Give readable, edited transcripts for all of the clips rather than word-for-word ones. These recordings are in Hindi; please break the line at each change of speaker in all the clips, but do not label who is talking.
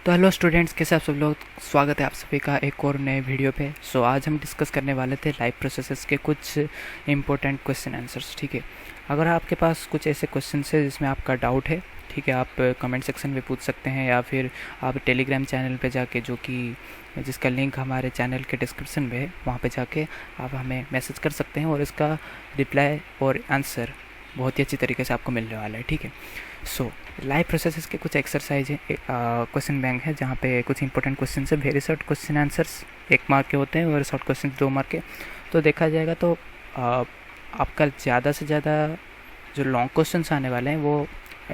तो हेलो स्टूडेंट्स, कैसे आप सब लोग। स्वागत है आप सभी का एक और नए वीडियो पे। आज हम डिस्कस करने वाले थे लाइव प्रोसेसेस के कुछ इंपॉर्टेंट क्वेश्चन आंसर्स। ठीक है, अगर आपके पास कुछ ऐसे क्वेश्चन है जिसमें आपका डाउट है, ठीक है, आप कमेंट सेक्शन में पूछ सकते हैं या फिर आप टेलीग्राम चैनल पे जाके, जो कि जिसका लिंक हमारे चैनल के डिस्क्रिप्शन में है, वहाँ पे जाके आप हमें मैसेज कर सकते हैं और इसका रिप्लाई और आंसर बहुत ही अच्छी तरीके से आपको मिलने वाला है। ठीक है, लाइव प्रोसेसेस के कुछ एक्सरसाइज है, क्वेश्चन बैंक है जहाँ पे कुछ इंपॉर्टेंट क्वेश्चन है, very short question answers 1 mark के होते हैं और शॉर्ट क्वेश्चन 2 मार्क के। तो देखा जाएगा तो आपका ज़्यादा से ज़्यादा जो लॉन्ग क्वेश्चन आने वाले हैं वो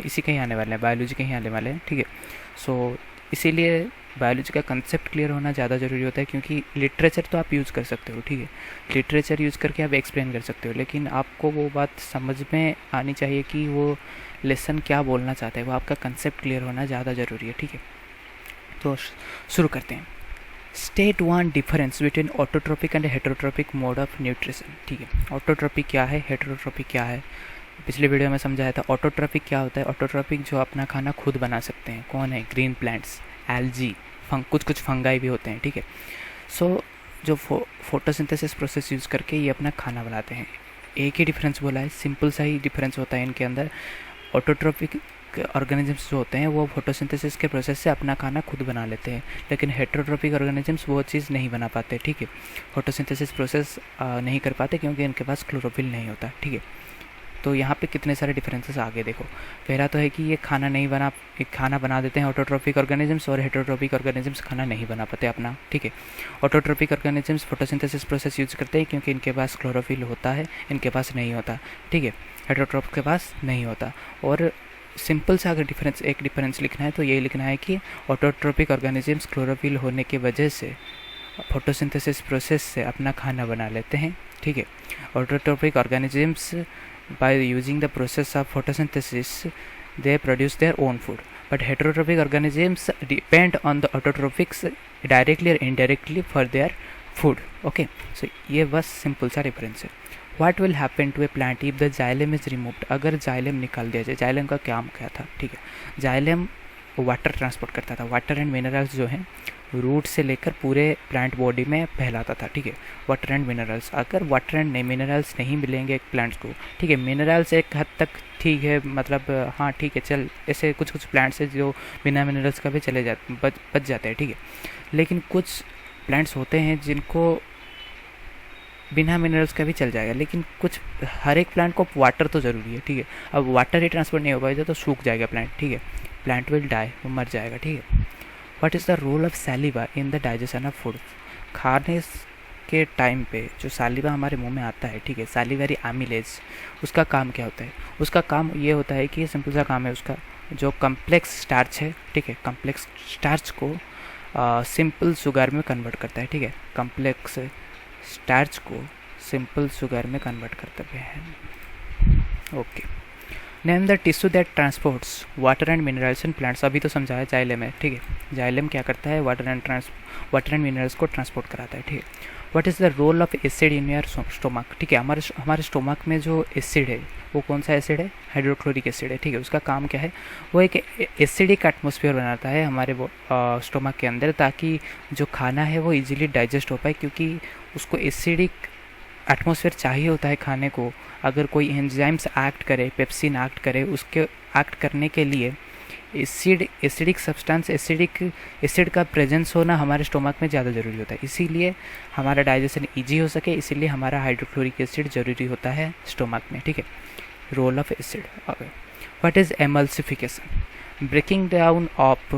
इसी के ही आने वाले हैं, बायोलॉजी के ही आने वाले हैं। ठीक है, इसीलिए बायोलॉजी का कंसेप्ट क्लियर होना ज़्यादा ज़रूरी होता है, क्योंकि लिटरेचर तो आप यूज़ कर सकते हो, ठीक है, लिटरेचर यूज़ करके आप एक्सप्लेन कर सकते हो, लेकिन आपको वो बात समझ में आनी चाहिए कि वो लेसन क्या बोलना चाहता है, वो आपका कंसेप्ट क्लियर होना ज़्यादा ज़रूरी है। ठीक है, तो शुरू करते हैं। State 1 difference between autotrophic and heterotrophic mode of nutrition. ठीक है, ऑटोट्रोपिक क्या है, हेटेरोट्रोपिक क्या है, पिछले वीडियो में समझाया था। ऑटोट्रोपिक क्या होता है, ऑटोट्रोपिक जो अपना खाना खुद बना सकते हैं, कौन है, ग्रीन प्लांट्स, एल्जी, कुछ फंगाई भी होते हैं। ठीक है, जो फोटोसिंथेसिस प्रोसेस यूज़ करके ये अपना खाना बनाते हैं। एक ही डिफरेंस बोला है, सिंपल सा ही डिफरेंस होता है इनके अंदर। ऑटोट्रोपिक ऑर्गेनिजम्स जो होते हैं वो फोटोसिंथेसिस के प्रोसेस से अपना खाना खुद बना लेते हैं, लेकिन हेटेरोट्रोपिक ऑर्गेनिजम्स वो चीज़ नहीं बना पाते। ठीक है, फोटोसिंथेसिस प्रोसेस नहीं कर पाते क्योंकि इनके पास क्लोरोफिल नहीं होता। ठीक है, तो यहाँ पे कितने सारे डिफरेंसेस आगे देखो। पहला तो है कि ये खाना बना देते हैं ऑटोट्रोपिक ऑर्गेनिजम्स, और हेटेरोट्रोपिक ऑर्गेनिजम्स खाना नहीं बना पाते अपना। ठीक है, autotrophic organisms photosynthesis process use करते हैं क्योंकि इनके पास क्लोरोफिल होता है, इनके पास नहीं होता। ठीक है, हेटेरोट्रोपिक के पास नहीं होता। और सिंपल सा अगर एक डिफरेंस लिखना है तो ये लिखना है कि ऑटोट्रोपिक ऑर्गेनिजम्स क्लोरोफिल होने की वजह से फोटोसिंथेसिस प्रोसेस से अपना खाना बना लेते हैं। ठीक है, autotrophic organisms by using the process of photosynthesis they produce their own food, but heterotrophic organisms depend on the autotrophics directly or indirectly for their food. Okay, so ये बस सिंपल सा डिफरेंस है। What will happen to a plant if the xylem is removed? अगर जाइलम निकाल दिया जाए, जाइलम का काम क्या था, ठीक है, जाइलम वाटर ट्रांसपोर्ट करता था, वाटर एंड मिनरल्स जो हैं रूट से लेकर पूरे प्लांट बॉडी में फैलाता था। ठीक है, वाटर एंड मिनरल्स, अगर वाटर एंड मिनरल्स नहीं मिलेंगे प्लांट्स को, ठीक है, मिनरल्स एक हद तक ठीक है, मतलब हाँ ठीक है, चल, ऐसे कुछ प्लांट्स है जो बिना मिनरल्स का भी चले जाते, बच जाते हैं। ठीक है, लेकिन कुछ प्लांट्स होते हैं जिनको बिना मिनरल्स का भी चल जाएगा, लेकिन हर एक प्लांट को वाटर तो ज़रूरी है। ठीक है, अब वाटर ही ट्रांसफर नहीं हो पाएगा तो सूख जाएगा प्लांट। ठीक है, प्लांट विल डाई, वो मर जाएगा। ठीक है, what is the role of saliva in the digestion of food? खाने के टाइम पे जो सैलिवा हमारे मुंह में आता है, ठीक है, सैलिवरी एमिलेज, उसका काम क्या होता है? उसका काम ये होता है कि सिंपल सा काम है उसका, जो कम्प्लेक्स स्टार्च है, ठीक है, कम्प्लेक्स स्टार्च को सिंपल शुगर में कन्वर्ट करता है। ठीक है, कम्प्लेक्स स्टार्च को सिंपल शुगर में कन्वर्ट करते हैं। Okay, name the tissue that transports water and minerals in plants. अभी तो समझाया जाइलम है। ठीक है, जाइलम क्या करता है, वाटर एंड मिनरल्स को ट्रांसपोर्ट कराता है। ठीक है, what is the role of acid in your stomach? ठीक है, हमारे स्टोमक में जो एसिड है वो कौन सा एसिड है, हाइड्रोक्लोरिक एसिड है। ठीक है, उसका काम क्या है, वो एक एसिडिक एटमॉस्फेयर बनाता है हमारे स्टोमक के अंदर, ताकि जो खाना है वो इजीली डाइजेस्ट हो पाए, क्योंकि उसको एसिडिक एटमॉस्फेयर चाहिए होता है खाने को। अगर कोई एंजाइम्स एक्ट करे, पेप्सिन एक्ट करे, उसके एक्ट करने के लिए एसिडिक सब्सटेंस, एसिड का प्रेजेंस होना हमारे स्टोमक में ज़्यादा ज़रूरी होता है। इसीलिए हमारा डाइजेशन इजी हो सके, इसीलिए हमारा हाइड्रोक्लोरिक एसिड ज़रूरी होता है स्टोमक में। ठीक है, role of acid. What is emulsification? Breaking down of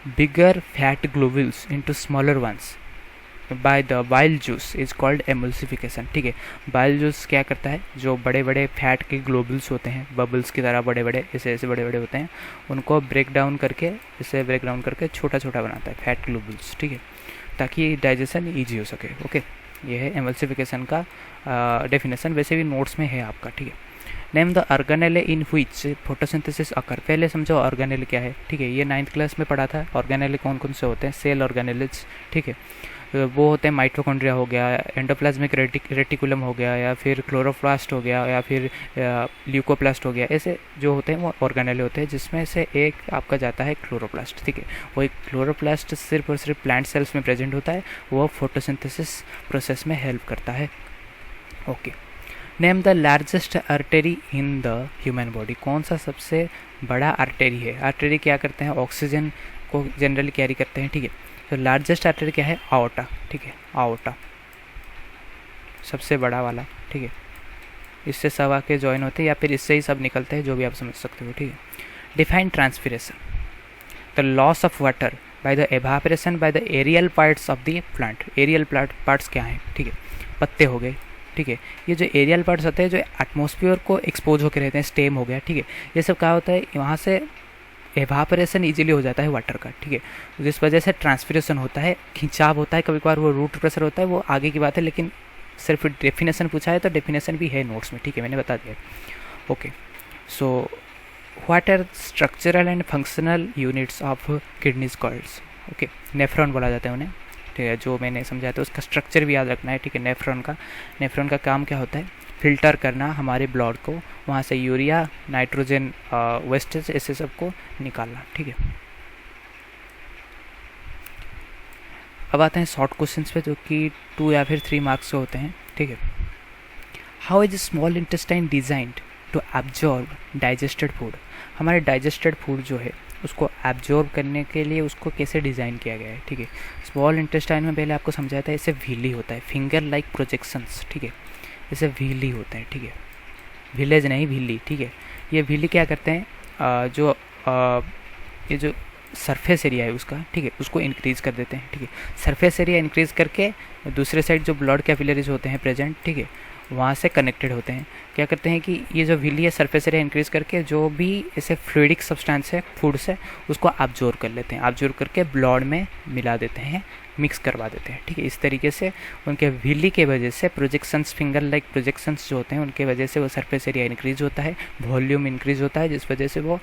bigger fat globules into smaller ones by the bile juice is called emulsification. ठीक है, बाइल जूस क्या करता है, जो बड़े बड़े फैट के ग्लोबुल्स होते हैं, बबल्स की तरह बड़े बड़े ऐसे बड़े बड़े होते हैं, उनको ब्रेक डाउन करके छोटा छोटा बनाता है, फैट ग्लोबुल्स। ठीक है, ताकि डाइजेशन ईजी हो सके। ओके, ये है एमल्सिफिकेशन का डेफिनेशन, वैसे भी नोट्स में है आपका। ठीक है, name the organelle in which photosynthesis occur. पहले समझो ऑर्गेनेल क्या है। ठीक है, ये 9th क्लास में पढ़ा था। ऑर्गेनेले कौन कौन से होते हैं, सेल ऑर्गेनेल्स। ठीक है, वो होते हैं माइटोकॉन्ड्रिया हो गया, एंडोप्लाज्मिक रेटिकुलम हो गया, या फिर क्लोरोप्लास्ट हो गया, या फिर ल्यूकोप्लास्ट हो गया। ऐसे जो होते हैं वो ऑर्गेनेले होते हैं, जिसमें से एक आपका जाता है क्लोरोप्लास्ट। ठीक है, वो एक क्लोरोप्लास्ट सिर्फ और सिर्फ प्लांट सेल्स में प्रेजेंट होता है, वो फोटोसिंथेसिस प्रोसेस में हेल्प करता है। Okay, name the largest artery in the human body. कौन सा सबसे बड़ा आर्टरी है? आर्टरी क्या करते हैं? ऑक्सीजन को जनरली कैरी करते हैं। ठीक है, तो लार्जेस्ट आर्टरी क्या है? आओर्टा। ठीक है, आओर्टा सबसे बड़ा वाला। ठीक है, इससे सब आके ज्वाइन होते हैं या फिर इससे ही सब निकलते हैं, जो भी आप समझ सकते हो। ठीक है, define transpiration, the loss of water by the evaporation by the aerial parts of the plant. Aerial parts क्या हैं? ठीक है, पत्ते हो गए। ठीक है, ये जो एरियल पार्ट्स होते हैं जो एटमॉस्फेयर को एक्सपोज होकर रहते हैं, स्टेम हो गया। ठीक है, ये सब क्या होता है? वहाँ से एवापोरेशन इजीली हो जाता है वाटर का। ठीक है, जिस वजह से ट्रांसपिरेशन होता है, खिंचाव होता है, कभी कभार वो रूट प्रेशर होता है, वो आगे की बात है, लेकिन सिर्फ डेफिनेशन पूछा है तो डेफिनेशन भी है नोट्स में। ठीक है, मैंने बता दिया। Okay, so what are structural and functional units of kidneys called? Okay, nephron बोला जाता है उन्हें। ठीक है, जो मैंने समझाया था उसका स्ट्रक्चर भी याद रखना है। ठीक है, नेफ्रॉन का काम क्या होता है? फिल्टर करना हमारे ब्लड को, वहाँ से यूरिया, नाइट्रोजन वेस्टेज, ऐसे सब को निकालना। ठीक है, अब आते हैं शॉर्ट क्वेश्चंस पे, जो कि 2 या फिर 3 मार्क्स के होते हैं। ठीक है, how is small intestine designed to absorb digested food? हमारे डाइजेस्टेड फूड जो है उसको एब्जॉर्ब करने के लिए उसको कैसे डिज़ाइन किया गया है? ठीक है, स्मॉल इंटेस्टाइन में पहले आपको समझाया था, ऐसे व्हीली होता है, फिंगर लाइक प्रोजेक्शंस। ठीक है, ऐसे व्हीली होते हैं। ठीक है, विलेज नहीं, व्हीली। ठीक है, ये व्हीली क्या करते हैं? ये जो सरफेस एरिया है उसका, ठीक है, उसको इंक्रीज़ कर देते हैं। ठीक है, सरफेस एरिया इंक्रीज़ करके दूसरे साइड जो ब्लड कैपिलरीज होते हैं प्रेजेंट, ठीक है, वहाँ से कनेक्टेड होते हैं। क्या करते हैं कि ये जो व्हीली है सरफेस एरिया इंक्रीज़ करके जो भी ऐसे फ्लूइडिक सब्सटेंस है फूड से, उसको ऑब्जॉर्व कर लेते हैं, ऑब्जॉर्व करके ब्लड में मिला देते हैं, मिक्स करवा देते हैं। ठीक है, इस तरीके से उनके व्हीली के वजह से प्रोजेक्शंस, फिंगर लाइक प्रोजेक्शंस जो होते हैं, उनके वजह से वो सरफेस एरिया इंक्रीज़ होता है, वॉल्यूम इंक्रीज़ होता है, जिस वजह से वो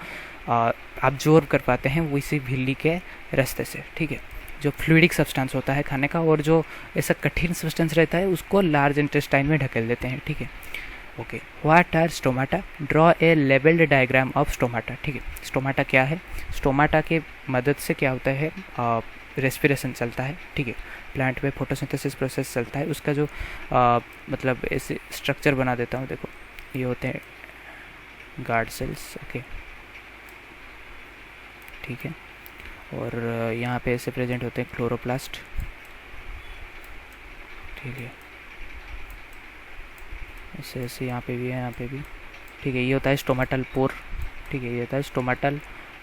ऑब्जॉर्व कर पाते हैं वो इसी व्हीली के रास्ते से। ठीक है, जो फ्लूइडिक सब्सटेंस होता है खाने का, और जो ऐसा कठिन सब्सटेंस रहता है उसको लार्ज इंटेस्टाइन में ढकेल देते हैं। ठीक है, okay, what are stomata? Draw a labelled diagram of stomata. ठीक है, स्टोमाटा क्या है? स्टोमाटा की मदद से क्या होता है? रेस्पिरेशन चलता है। ठीक है, प्लांट में फोटोसिंथेसिस प्रोसेस चलता है, उसका जो मतलब ऐसे स्ट्रक्चर बना देता हूँ, देखो ये होते हैं गार्ड सेल्स। ओके, ठीक है, और यहाँ पे ऐसे प्रेजेंट होते हैं क्लोरोप्लास्ट। ठीक है, ऐसे ऐसे यहाँ पे भी है, यहाँ पे भी। ठीक है, ये होता है स्टोमाटल पोर। ठीक है, ये होता है स्टोमाटल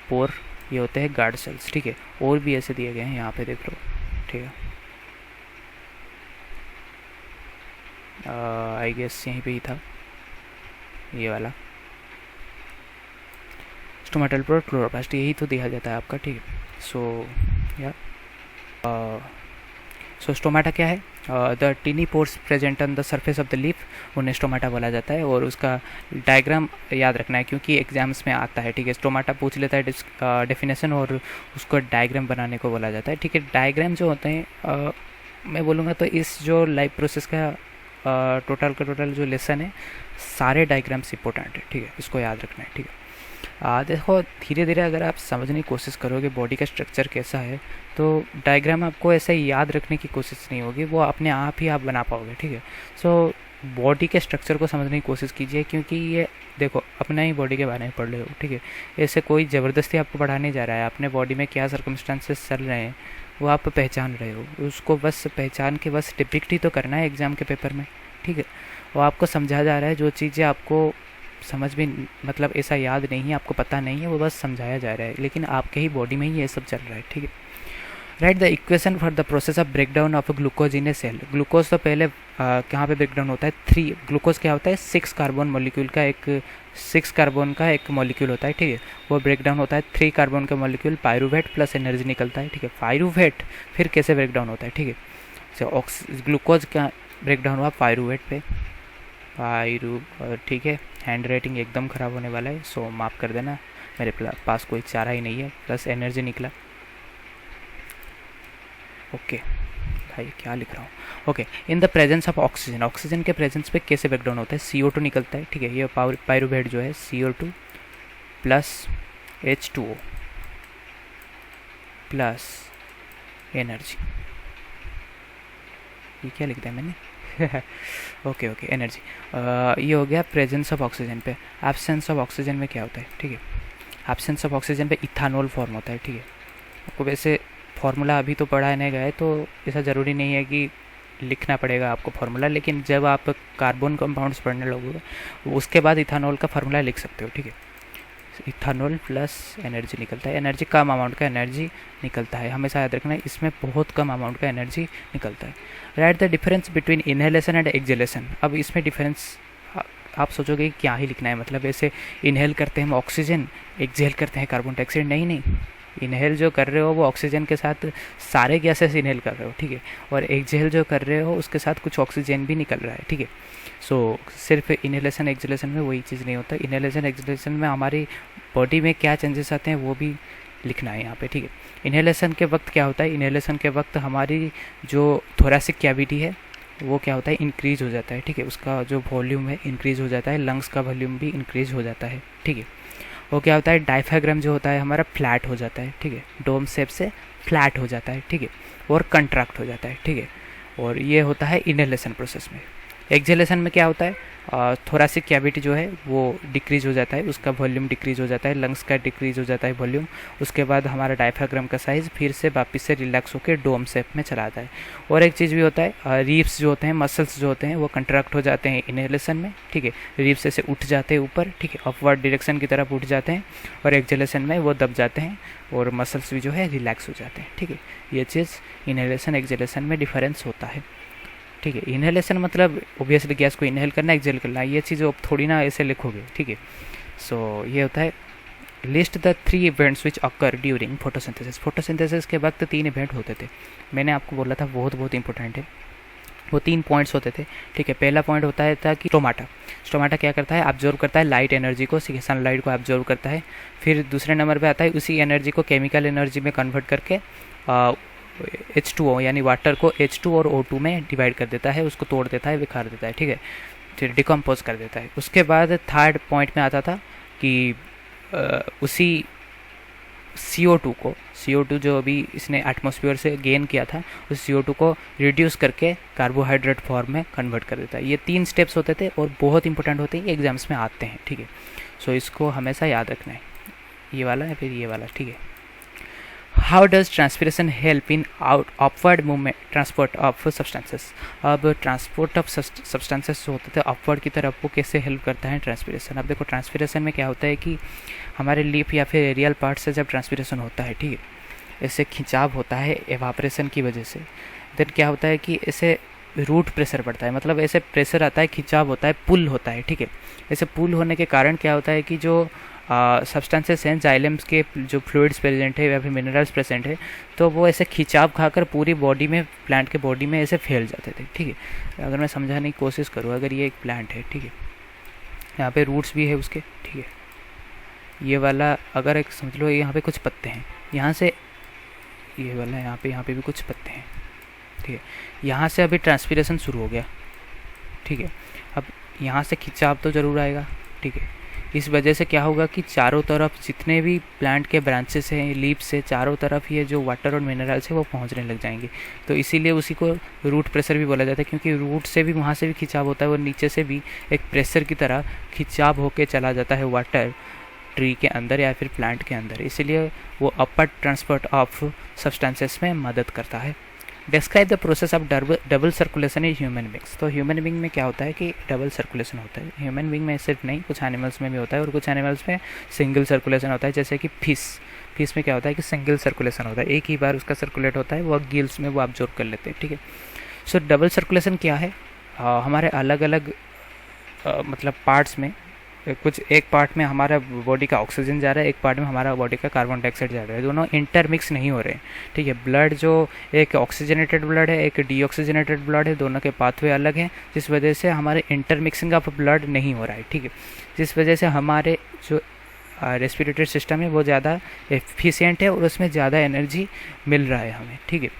पोर, ये होते हैं गार्ड सेल्स। ठीक है, और भी ऐसे दिए गए हैं, यहाँ पे देख लो। ठीक है, आई गेस यहीं पे ही था ये वाला स्टोमाटल पोर, क्लोरोप्लास्ट, यही तो दिया जाता है आपका। ठीक है, सो स्टोमाटा क्या है? The tiny pores present on the surface of the leaf, उन्हें स्टोमाटा बोला जाता है। और उसका डायग्राम याद रखना है क्योंकि एग्जाम्स में आता है। ठीक है, स्टोमाटा पूछ लेता है डेफिनेशन, और उसको डायग्राम बनाने को बोला जाता है। ठीक है, डायग्राम जो होते हैं मैं बोलूँगा तो इस जो लाइव प्रोसेस का टोटल का टोटल जो लेसन है, सारे डायग्राम्स इंपॉर्टेंट है। ठीक है, इसको याद रखना है। ठीक है, देखो धीरे धीरे अगर आप समझने की कोशिश करोगे बॉडी का स्ट्रक्चर कैसा है, तो डायग्राम आपको ऐसे याद रखने की कोशिश नहीं होगी, वो अपने आप ही आप बना पाओगे। ठीक है, सो बॉडी के स्ट्रक्चर को समझने की कोशिश कीजिए, क्योंकि ये देखो अपना ही बॉडी के बारे में पढ़ रहे हो। ठीक है, ऐसे कोई ज़बरदस्ती आपको पढ़ाने जा रहा है, अपने बॉडी में क्या सर्कमस्टांसेस चल रहे हैं वो आप पहचान रहे हो, उसको बस पहचान के बस डिपिक्ट ही तो करना है एग्ज़ाम के पेपर में। ठीक है, वो आपको समझा जा रहा है, जो चीज़ें आपको समझ में मतलब ऐसा याद नहीं है, आपको पता नहीं है, वो बस समझाया जा रहा है, लेकिन आपके ही बॉडी में ही ये सब चल रहा है। ठीक है, write the equation for the process of breakdown of glucose in a cell. Glucose तो पहले कहाँ पे ब्रेकडाउन होता है? 3 ग्लूकोज क्या होता है? 6 कार्बन मॉलिक्यूल का एक मॉलिक्यूल होता है। ठीक है, वो ब्रेकडाउन होता है 3 कार्बन का मॉलिक्यूल, पायरूवेट प्लस एनर्जी निकलता है। ठीक है, पायरूवेट फिर कैसे ब्रेकडाउन होता है? ठीक है, सो ग्लूकोज का ब्रेकडाउन हुआ पायरूवेट पे, ठीक है, हैंड राइटिंग एकदम ख़राब होने वाला है, सो माफ़ कर देना, मेरे पास कोई चारा ही नहीं है, प्लस एनर्जी निकला। ओके, लिखा है, क्या लिख रहा हूँ। Okay, in the presence of oxygen, oxygen के प्रेजेंस पे कैसे ब्रेकडाउन होता है, CO2 निकलता है, ठीक है। ये पायरुवेट जो है CO2 plus H2O plus energy, ये क्या लिखता है मैंने ओके एनर्जी। ये हो गया प्रेजेंस ऑफ ऑक्सीजन पे। एब्सेंस ऑफ ऑक्सीजन में क्या होता है, ठीक है। एब्सेंस ऑफ ऑक्सीजन पे इथानॉल फॉर्म होता है, ठीक है। आपको वैसे फार्मूला अभी तो पढ़ाने गए तो ऐसा ज़रूरी नहीं है कि लिखना पड़ेगा आपको फार्मूला, लेकिन जब आप कार्बन कंपाउंड्स पढ़ने लगोगे उसके बाद इथानॉल का फार्मूला लिख सकते हो, ठीक है। इथानॉल प्लस एनर्जी निकलता है, एनर्जी कम अमाउंट का एनर्जी निकलता है, हमेशा याद रखना है, इसमें बहुत कम अमाउंट का एनर्जी निकलता है। Write the difference between inhalation and exhalation. अब इसमें डिफरेंस आप सोचोगे क्या ही लिखना है, मतलब ऐसे इनहेल करते हैं हम ऑक्सीजन, एक्सहेल करते हैं कार्बन डाइऑक्साइड, नहीं। इनहेल जो कर रहे हो वो ऑक्सीजन के साथ सारे गैसेस इनहेल कर रहे हो, ठीक है। और एक्सहेल जो कर रहे हो उसके साथ कुछ ऑक्सीजन भी निकल रहा है, ठीक है। सो सिर्फ इनहेलेशन एक्सहेलेशन में वही चीज़ नहीं होता, इनहेलेशन एक्सहेलेशन में हमारी बॉडी में क्या चेंजेस आते हैं वो भी लिखना है यहाँ पे, ठीक है। इनहेलेशन के वक्त क्या होता है, इनहेलेशन के वक्त हमारी जो थोरैसिक कैविटी है वो क्या होता है, इंक्रीज हो जाता है, ठीक है। उसका जो वॉल्यूम है इंक्रीज हो जाता है, लंग्स का वॉल्यूम भी इंक्रीज हो जाता है, ठीक है। वो क्या होता है, डायफ्राग्राम जो होता है हमारा फ्लैट हो जाता है, ठीक है। डोम शेप से फ्लैट हो जाता है, ठीक है, और कंट्रैक्ट हो जाता है, ठीक है। और ये होता है इनहेलेशन प्रोसेस में। एक्सहेलेशन में क्या होता है, थोरैसिक कैविटी जो है वो डिक्रीज हो जाता है, उसका वॉल्यूम डिक्रीज हो जाता है, लंग्स का डिक्रीज हो जाता है वॉल्यूम, उसके बाद हमारा डायफ्राग्राम का साइज़ फिर से वापस से रिलैक्स होकर डोम शेप में चला आता है। और एक चीज़ भी होता है, रीब्स जो होते हैं, मसल्स जो होते हैं वो कंट्रैक्ट हो जाते हैं इनहेलेशन में, ठीक है। रीब्स ऐसे उठ जाते हैं ऊपर, ठीक है, अपवर्ड डायरेक्शन की तरफ उठ जाते हैं, और एक्सहेलेशन में वो दब जाते हैं और मसल्स भी जो है रिलैक्स हो जाते हैं, ठीक है। ये चीज़ इनहेलेशन एक्सहेलेशन में डिफरेंस होता है, ठीक है। इनहेलेशन मतलब ओब्वियसली गैस को इनहेल करना, एक्सहेल करना, ये चीज़ आप थोड़ी ना ऐसे लिखोगे, ठीक है। सो ये होता है, list the 3 events which occur during photosynthesis. Photosynthesis के वक्त 3 इवेंट होते थे, मैंने आपको बोला था बहुत इंपॉर्टेंट है, वो 3 पॉइंट्स होते थे, ठीक है। पहला पॉइंट होता है था कि स्टोमाटा क्या करता है, ऑब्जर्व करता है लाइट एनर्जी को, सनलाइट को ऑब्जर्व करता है। फिर दूसरे नंबर पे आता है उसी एनर्जी को केमिकल एनर्जी में कन्वर्ट करके H2O यानी वाटर को H2 और O2 में डिवाइड कर देता है, उसको तोड़ देता है, बिखार देता है, ठीक है, फिर डिकम्पोज कर देता है। उसके बाद थर्ड पॉइंट में आता था कि उसी CO2 जो अभी इसने एटमॉस्फेयर से गेन किया था, उस CO2 को रिड्यूस करके कार्बोहाइड्रेट फॉर्म में कन्वर्ट कर देता है। ये 3 स्टेप्स होते थे और बहुत इंपॉर्टेंट होते हैं, एग्जाम्स में आते हैं, ठीक है। सो इसको हमेशा याद रखना है, ये वाला या फिर ये वाला, ठीक है। How does transpiration help in upward movement transport of substances. अब ट्रांसपोर्ट ऑफ सब्सटेंसेस जो होते थे अपवर्ड की तरफ, वो कैसे हेल्प करता है ट्रांसपिरेशन। अब देखो ट्रांसपिरेशन में क्या होता है कि हमारे लिप या फिर एरियल पार्ट से जब ट्रांसपिरेशन होता है, ठीक है, ऐसे खिंचाव होता है एवापरेशन की वजह से, देन क्या होता है कि ऐसे रूट प्रेशर पड़ता है, मतलब ऐसे प्रेशर आता है, खिंचाव होता है, पुल होता है, ठीक है। ऐसे पुल होने के कारण क्या होता है कि जो सब्सटेंसेस हैं, जाइलम्स के जो फ्लूइड्स प्रेजेंट है या फिर मिनरल्स प्रेजेंट है, तो वो ऐसे खिंचाव खाकर पूरी बॉडी में, प्लांट के बॉडी में ऐसे फैल जाते थे, ठीक है। अगर मैं समझाने की कोशिश करूँ, अगर ये एक प्लांट है, ठीक है, यहाँ पे रूट्स भी है उसके, ठीक है, ये वाला अगर एक समझ लो यहाँ पे कुछ पत्ते हैं, यहाँ से ये वाला यहाँ पे भी कुछ पत्ते हैं, ठीक है। यहाँ से अभी ट्रांसपिरेशन शुरू हो गया, ठीक है। अब यहाँ से खिंचाव तो ज़रूर आएगा, ठीक है। इस वजह से क्या होगा कि चारों तरफ जितने भी प्लांट के ब्रांचेस हैं, लीव्स से चारों तरफ ये जो वाटर और मिनरल्स है वो पहुंचने लग जाएंगे, तो इसीलिए उसी को रूट प्रेशर भी बोला जाता है, क्योंकि रूट से भी वहाँ से भी खिंचाव होता है और नीचे से भी एक प्रेशर की तरह खिंचाव होके चला जाता है वाटर ट्री के अंदर या फिर प्लांट के अंदर, इसीलिए वो अपर ट्रांसपोर्ट ऑफ सब्सटेंसेस में मदद करता है। Describe the process of double circulation in human beings. तो ह्यूमन बींग में क्या होता है कि डबल सर्कुलेशन होता है। ह्यूमन बींग में सिर्फ नहीं, कुछ एनिमल्स में भी होता है और कुछ एनिमल्स में सिंगल सर्कुलेशन होता है, जैसे कि फिश में क्या होता है कि सिंगल सर्कुलेशन होता है, एक ही बार उसका सर्कुलेट होता है, वो गिल्स में वो ऑब्जर्व कर लेते हैं, ठीक है। सो डबल सर्कुलेशन क्या है, हमारे अलग अलग मतलब पार्ट्स में, कुछ एक पार्ट में हमारा बॉडी का ऑक्सीजन जा रहा है, एक पार्ट में हमारा बॉडी का कार्बन डाइऑक्साइड जा रहा है, दोनों इंटरमिक्स नहीं हो रहे हैं, ठीक है। ब्लड जो एक ऑक्सीजनेटेड ब्लड है, एक डीऑक्सीजनेटेड ब्लड है, दोनों के पाथवे अलग हैं, जिस वजह से हमारे इंटरमिक्सिंग ऑफ ब्लड नहीं हो रहा है, ठीक है। जिस वजह से हमारे जो रेस्पिरेटरी सिस्टम है वो ज़्यादा एफिशिएंट है और उसमें ज़्यादा एनर्जी मिल रहा है हमें, ठीक है।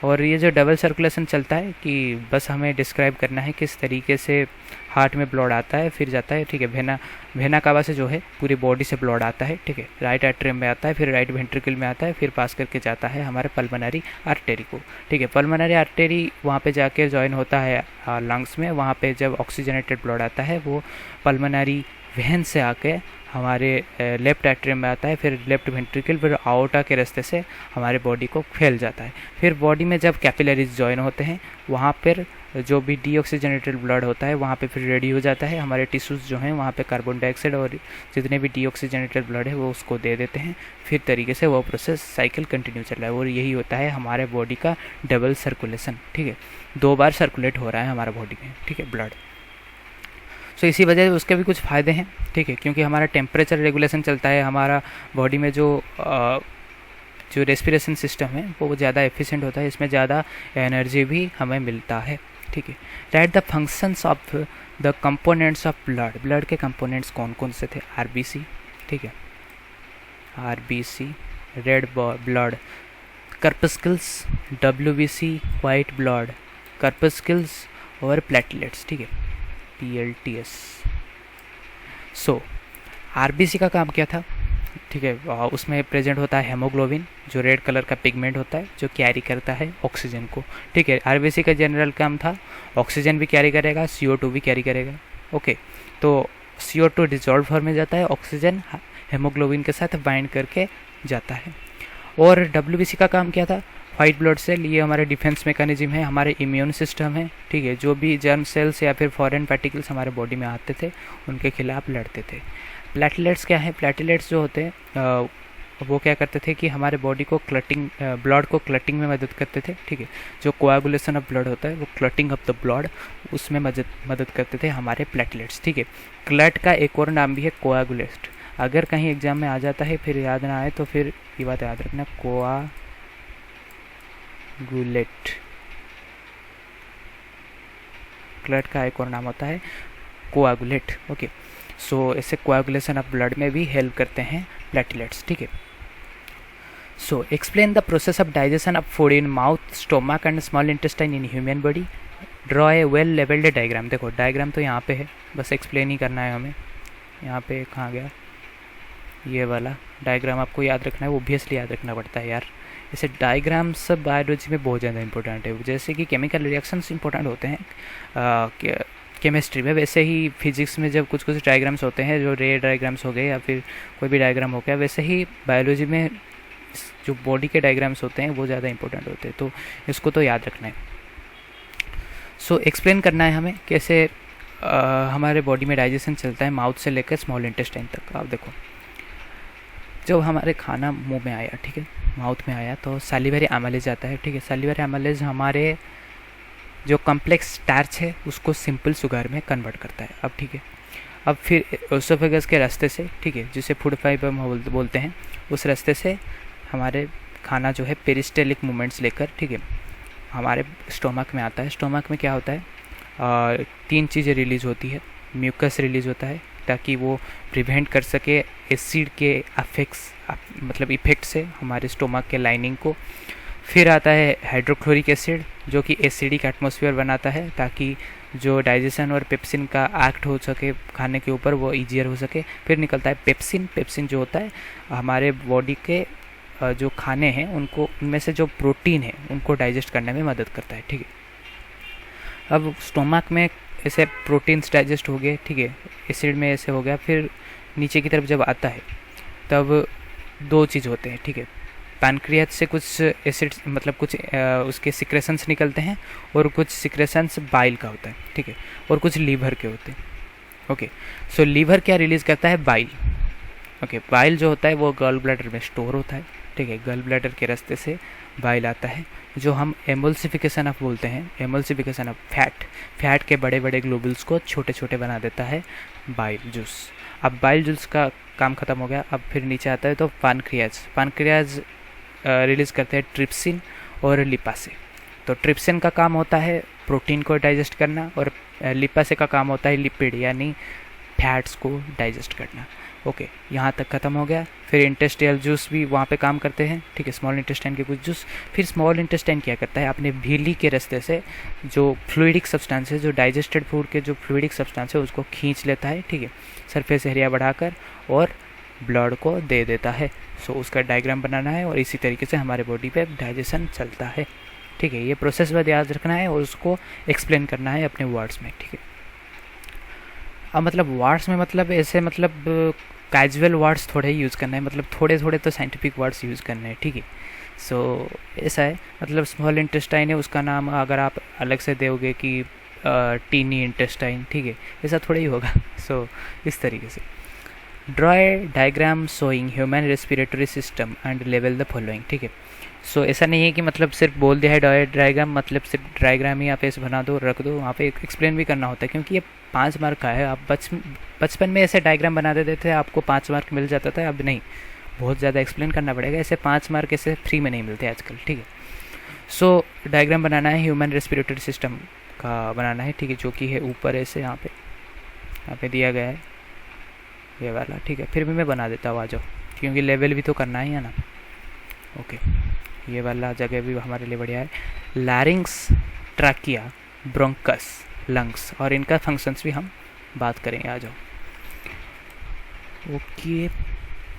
और ये जो डबल सर्कुलेशन चलता है कि बस हमें डिस्क्राइब करना है किस तरीके से हार्ट में ब्लड आता है फिर जाता है, ठीक है। वेना कावा से जो है पूरी बॉडी से ब्लड आता है, ठीक है। राइट एट्रियम में आता है, फिर राइट वेंट्रिकल में आता है, फिर पास करके जाता है हमारे पल्मोनरी आर्टरी को, ठीक है। पल्मोनरी आर्टरी वहाँ पे जाके ज्वाइन होता है लंग्स में। वहाँ पे जब ऑक्सीजनेटेड ब्लड आता है वो पल्मोनरी वेन से आके हमारे लेफ्ट एट्रियम में आता है, फिर लेफ्ट वेंट्रिकल, फिर आउटा के रास्ते से हमारे बॉडी को फैल जाता है। फिर बॉडी में जब कैपिलरीज ज्वाइन होते हैं वहाँ पर जो भी डीऑक्सीजनेटेड ब्लड होता है वहाँ पे फिर रेडी हो जाता है। हमारे टिश्यूज़ जो हैं वहाँ पे कार्बन डाइऑक्साइड और जितने भी डीऑक्सीजनेटेड ब्लड है वो उसको दे देते हैं। फिर तरीके से वो प्रोसेस साइकिल कंटिन्यू चल रहा है और यही होता है हमारे बॉडी का डबल सर्कुलेशन, ठीक है। 2 बार सर्कुलेट हो रहा है हमारा बॉडी में, ठीक है, ब्लड। सो इसी वजह से उसके भी कुछ फ़ायदे हैं, ठीक है, क्योंकि हमारा टेम्परेचर रेगुलेशन चलता है। हमारा बॉडी में जो रेस्पिरेशन सिस्टम है वो ज़्यादा एफिशिएंट होता है, इसमें ज़्यादा एनर्जी भी हमें मिलता है, ठीक है। Write the functions of the components of blood के कंपोनेंट्स कौन कौन से थे? आरबीसी, ठीक है, RBC red blood, corpuscles WBC white blood, corpuscles और प्लेटलेट्स, ठीक है, PLTS। सो आरबीसी का काम क्या था? ठीक है, उसमें प्रेजेंट होता है हेमोग्लोबिन जो रेड कलर का पिगमेंट होता है जो कैरी करता है ऑक्सीजन को, ठीक है। आरबीसी का जनरल काम था ऑक्सीजन भी कैरी करेगा, CO2 भी कैरी करेगा, ओके। तो CO2 डिजॉल्व फॉर्म में जाता है, ऑक्सीजन हेमोग्लोबिन के साथ बाइंड करके जाता है। और WBC का काम क्या था? वाइट ब्लड सेल, ये हमारे डिफेंस मैकेनिज्म है, हमारे इम्यून सिस्टम है, ठीक है। जो भी जर्म सेल्स या फिर फॉरेन पार्टिकल्स हमारे बॉडी में आते थे उनके खिलाफ लड़ते थे। प्लेटलेट्स क्या है? प्लेटलेट्स जो होते हैं वो क्या करते थे कि हमारे बॉडी को क्लटिंग, ब्लड को क्लटिंग में मदद करते थे, ठीक है। जो कोआगुलेशन ऑफ ब्लड होता है वो क्लटिंग ऑफ द ब्लड उसमें मदद करते थे हमारे प्लेटलेट्स, ठीक है। क्लट का एक और नाम भी है कोआगुलेट। अगर कहीं एग्जाम में आ जाता है फिर याद ना आए तो फिर ये बात याद रखना, कोआगुलेट, क्लट का एक और नाम होता है कोआगुलेट, ओके। सो इससे कोआगुलेशन ऑफ ब्लड में भी हेल्प करते हैं प्लेटलेट्स, ठीक है। So explain the process of digestion of food in mouth, stomach and small intestine in human body. Draw a well labelled diagram. देखो डायग्राम तो यहाँ पे है, बस एक्सप्लेन ही करना है हमें। यहाँ पे कहाँ गया? ये वाला डायग्राम आपको याद रखना है, ओब्वियसली याद रखना पड़ता है यार। ऐसे डायग्राम्स सब बायोलॉजी में बहुत ज़्यादा इंपॉर्टेंट है। जैसे कि केमिकल रिएक्शंस इंपॉर्टेंट होते हैं केमिस्ट्री में, वैसे ही फिजिक्स में जब कुछ डायग्राम्स होते हैं जो रे डायग्राम्स हो गए या फिर कोई भी डायग्राम हो गया, वैसे ही बायोलॉजी में जो बॉडी के डायग्राम्स होते हैं वो ज़्यादा इंपॉर्टेंट होते हैं, तो इसको तो याद रखना है। सो एक्सप्लेन करना है हमें कैसे हमारे बॉडी में डाइजेशन चलता है माउथ से लेकर स्मॉल इंटेस्टाइन तक। आप देखो, जब हमारे खाना मुंह में आया, ठीक है, माउथ में आया तो सैलिवरी एमाइलेज आता है, ठीक है। सैलिवरी एमाइलेज हमारे जो कॉम्प्लेक्स स्टार्च है उसको सिंपल शुगर में कन्वर्ट करता है। अब ठीक है, अब फिर ओसोफेगस के रास्ते से, ठीक है, जिसे फूड फाइबर बोलते हैं, उस रास्ते से हमारे खाना जो है पेरिस्टेलिक मूवमेंट्स लेकर, ठीक है, हमारे स्टोमक में आता है। स्टोमक में क्या होता है? 3 चीज़ें रिलीज़ होती है। म्यूकस रिलीज़ होता है ताकि वो प्रिवेंट कर सके एसिड के इफ़ेक्ट से हमारे स्टोमक के लाइनिंग को। फिर आता है हाइड्रोक्लोरिक एसिड जो कि एसिडिक एटमॉस्फेयर बनाता है ताकि जो डाइजेशन और पेप्सिन का एक्ट हो सके खाने के ऊपर वो ईजियर हो सके। फिर निकलता है पेप्सिन। पेप्सिन जो होता है हमारे बॉडी के जो खाने हैं उनको, उनमें से जो प्रोटीन है उनको डाइजेस्ट करने में मदद करता है, ठीक है। अब स्टोमक में ऐसे प्रोटीन्स डाइजेस्ट हो गए, ठीक है, एसिड में ऐसे हो गया। फिर नीचे की तरफ जब आता है तब 2 चीज़ होते हैं, ठीक है। पैनक्रियाज से कुछ एसिड कुछ उसके सिक्रेशंस निकलते हैं और कुछ सिक्रेशंस बाइल का होता है, ठीक है, और कुछ लीवर के होते हैं, ओके। सो लीवर क्या रिलीज़ करता है? Bile, okay. बाइल जो होता है वो गॉल ब्लैडर में स्टोर होता है, ठीक है। गॉल ब्लैडर के रास्ते से बाइल आता है जो हम एमल्सिफिकेशन ऑफ बोलते हैं। एमल्सिफिकेशन ऑफ फैट के बड़े बड़े ग्लोबुल्स को छोटे छोटे बना देता है बाइल जूस। अब बाइल जूस का काम ख़त्म हो गया। अब फिर नीचे आता है तो पानक्रियाज रिलीज़ करते हैं ट्रिप्सिन और लिपासे। तो ट्रिप्सिन का काम होता है प्रोटीन को डाइजेस्ट करना और लिपासे का काम होता है लिपिड यानी फैट्स को डाइजेस्ट करना। ओके, यहाँ तक ख़त्म हो गया। फिर इंटेस्टाइनल जूस भी वहाँ पे काम करते हैं, ठीक है, स्मॉल इंटेस्टाइन के कुछ जूस। फिर स्मॉल इंटेस्टाइन क्या करता है, अपने झिल्ली के रास्ते से जो फ्लूइडिक सब्सटेंस है, जो डाइजेस्टेड फूड के जो फ्लूइडिक सब्सटेंस है उसको खींच लेता है, ठीक है, सरफेस एरिया बढ़ाकर, और ब्लड को दे देता है। सो उसका डायग्राम बनाना है और इसी तरीके से हमारे बॉडी पे डाइजेशन चलता है, ठीक है। ये प्रोसेस बस याद रखना है और उसको एक्सप्लेन करना है अपने वर्ड्स में, ठीक है। अब मतलब वर्ड्स में मतलब ऐसे मतलब कैजुअल वर्ड्स थोड़े ही यूज़ करना है, मतलब थोड़े थोड़े तो साइंटिफिक वर्ड्स यूज़ करने हैं, ठीक है। सो ऐसा है, मतलब स्मॉल इंटेस्टाइन है, उसका नाम अगर आप अलग से दोगे कि टीनी इंटेस्टाइन, ठीक है, ऐसा थोड़ा ही होगा। सो इस तरीके से draw a diagram showing human respiratory system and level the following, ठीक है। सो ऐसा नहीं है कि मतलब सिर्फ बोल दिया है डायग्राम, मतलब सिर्फ डायग्राम ही आप ऐसे बना दो रख दो, वहाँ पे एक्सप्लेन भी करना होता है, क्योंकि ये 5 मार्क का है। आप बचपन में ऐसे डायग्राम बना देते थे, आपको 5 मार्क मिल जाता था, अब नहीं, बहुत ज़्यादा एक्सप्लेन करना पड़ेगा। ऐसे 5 मार्क ऐसे फ्री में नहीं मिलते आजकल, ठीक है। सो डायग्राम बनाना है, ह्यूमन रेस्पिरेटरी सिस्टम का बनाना है, ठीक है, जो कि है ऊपर ऐसे यहाँ पे दिया गया है ये वाला, ठीक है। फिर भी मैं बना देता हूँ, आ जाओ, क्योंकि लेवल भी तो करना ही है ना। ओके, ये वाला जगह भी हमारे लिए बढ़िया है। लैरिंग्स, ट्रैकिया, ब्रोंकस, लंग्स, और इनका फंक्शंस भी हम बात करेंगे, आ जाओ।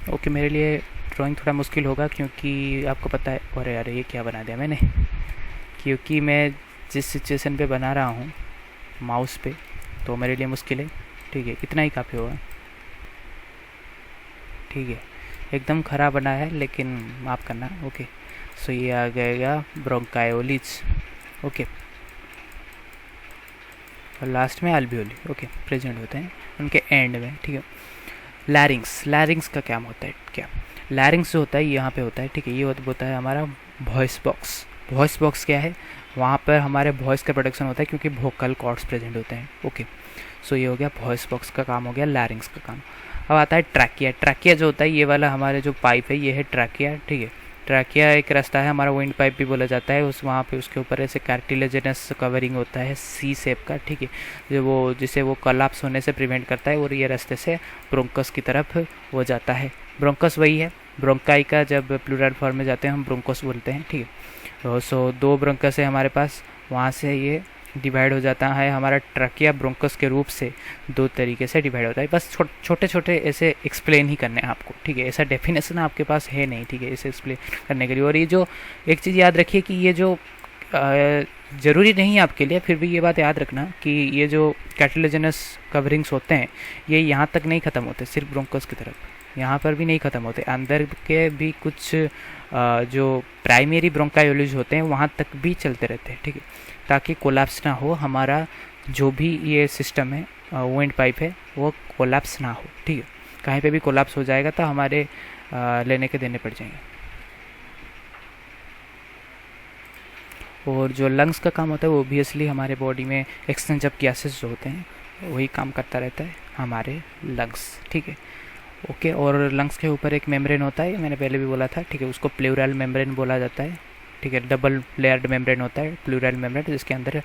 ओके, मेरे लिए ड्राइंग थोड़ा मुश्किल होगा, क्योंकि आपको पता है, अरे यार ये क्या बना दिया मैंने, क्योंकि मैं जिस सिचुएशन पे बना रहा हूँ माउस पे, तो मेरे लिए मुश्किल है, ठीक है। इतना ही काफ़ी होगा, ठीक है। एकदम खराब बना है, लेकिन माफ़ करना। ओके, सो ये आ गएगा ब्रोंकायोलिज, ओके, और लास्ट में अल्वियोली, ओके, प्रेजेंट होते हैं उनके एंड में, ठीक है। लैरिंग्स का क्या होता है, क्या लैरिंग्स जो होता है यहाँ पे होता है, ठीक है। ये होता है हमारा वॉइस बॉक्स क्या है, वहाँ पर हमारे वॉइस का प्रोडक्शन होता है, क्योंकि वोकल कॉर्ड्स प्रेजेंट होते हैं, ओके। सो ये हो गया वॉइस बॉक्स का काम, हो गया लैरिंग्स का काम। अब आता है ट्रैकिया जो होता है, ये वाला हमारे जो पाइप है, ये है ट्रैकिया, ठीक है। ट्रैकिया एक रास्ता है, हमारा विंड पाइप भी बोला जाता है, उस वहाँ पे उसके ऊपर ऐसे कार्टिलेजिनस कवरिंग होता है सी शेप का, ठीक है, जिसे वो कोलैप्स होने से प्रिवेंट करता है, और ये रास्ते से ब्रोंकस की तरफ वो जाता है। ब्रोंकस वही है, ब्रोंकाई का जब प्लूरल फॉर्म में जाते हैं हम ब्रोंकस बोलते हैं, ठीक है। सो 2 ब्रोंकस है हमारे पास, वहाँ से ये डिवाइड हो जाता है, हमारा ट्रकिया ब्रोंकस के रूप से 2 तरीके से डिवाइड होता है। बस छोटे छोटे ऐसे एक्सप्लेन ही करने हैं आपको, ठीक है। ऐसा डेफिनेशन आपके पास है नहीं, ठीक है, इसे एक्सप्लेन करने के लिए। और ये जो एक चीज़ याद रखिए कि ये जो ज़रूरी नहीं है आपके लिए, फिर भी ये बात याद रखना कि ये जो कार्टिलेजिनस कवरिंग्स होते हैं, ये यहाँ तक नहीं ख़त्म होते, सिर्फ ब्रोंकस की तरफ, यहाँ पर भी नहीं ख़त्म होते, अंदर के भी कुछ जो प्राइमरी ब्रोंकायोलिज होते हैं वहाँ तक भी चलते रहते हैं, ठीक है, ताकि कोलैप्स ना हो हमारा जो भी ये सिस्टम है, विंड पाइप है, वो कोलैप्स ना हो, ठीक है। कहीं पे भी कोलैप्स हो जाएगा तो हमारे लेने के देने पड़ जाएंगे। और जो लंग्स का काम होता है वो ऑब्वियसली हमारे बॉडी में एक्सचेंज ऑफ गैसेस जो होते हैं वही काम करता रहता है हमारे लंग्स, ठीक है। ओके, और लंग्स के ऊपर एक मेम्ब्रेन होता है, मैंने पहले भी बोला था, ठीक है, उसको प्लूरल मेम्ब्रेन बोला जाता है, ठीक है। डबल लेयर्ड मेम्ब्रेन होता है प्लूरल मेम्ब्रेन, जिसके अंदर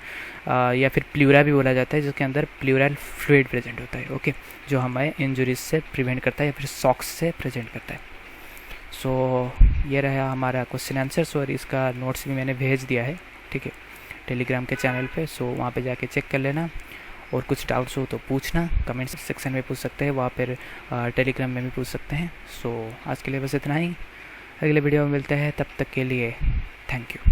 या फिर प्लूरा भी बोला जाता है, जिसके अंदर प्लूरल फ्लूइड प्रेजेंट होता है, ओके, जो हमें इंजरीज से प्रिवेंट करता है या फिर शॉक्स से प्रेजेंट करता है। सो ये रहा हमारा क्वेश्चन आंसर, और इसका नोट्स भी मैंने भेज दिया है, ठीक है, टेलीग्राम के चैनल पे। सो वहाँ पे जाके चेक कर लेना, और कुछ डाउट्स हो तो पूछना, कमेंट सेक्शन में पूछ सकते हैं, वहाँ पर टेलीग्राम में भी पूछ सकते हैं। सो आज के लिए बस इतना ही, अगले वीडियो में मिलते हैं, तब तक के लिए थैंक यू।